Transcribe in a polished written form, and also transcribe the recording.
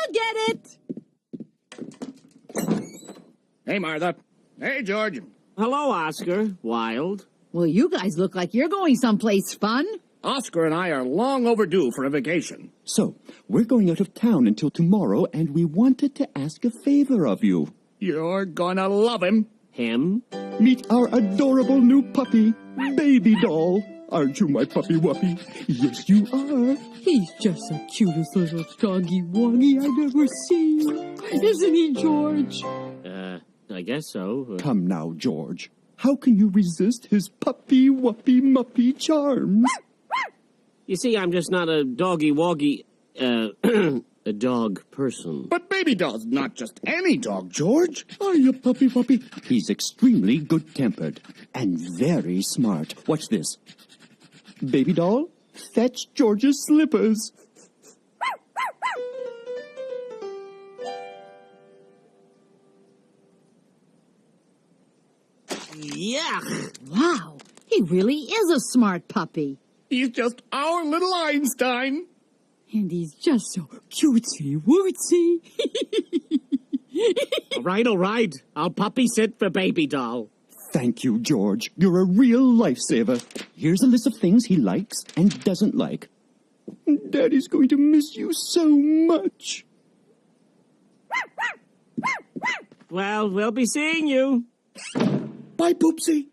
I'll get it. Hey, Martha. Hey, George. Hello, Oscar. Wilde. Well, you guys look like you're going someplace fun. Oscar and I are long overdue for a vacation. So, we're going out of town until tomorrow, and we wanted to ask a favor of you. You're gonna love him. Him? Meet our adorable new puppy, Baby Doll. Aren't you my puppy wuppy? Yes, you are. He's just the cutest little doggy woggy I've ever seen. Isn't he, George? I guess so. Come now, George. How can you resist his puppy wuppy muppy charms? You see, I'm just not a doggy-woggy, a dog person. But Baby Doll's not just any dog, George. Are you puppy wuppy? He's extremely good-tempered and very smart. Watch this. Baby Doll, fetch George's slippers. Yuck! Wow, he really is a smart puppy. He's just our little Einstein. And he's just so cutesy-wootsy. All right. I'll puppy sit for Baby Doll. Thank you, George. You're a real lifesaver. Here's a list of things he likes and doesn't like. Daddy's going to miss you so much. Well, we'll be seeing you. Bye, Poopsie.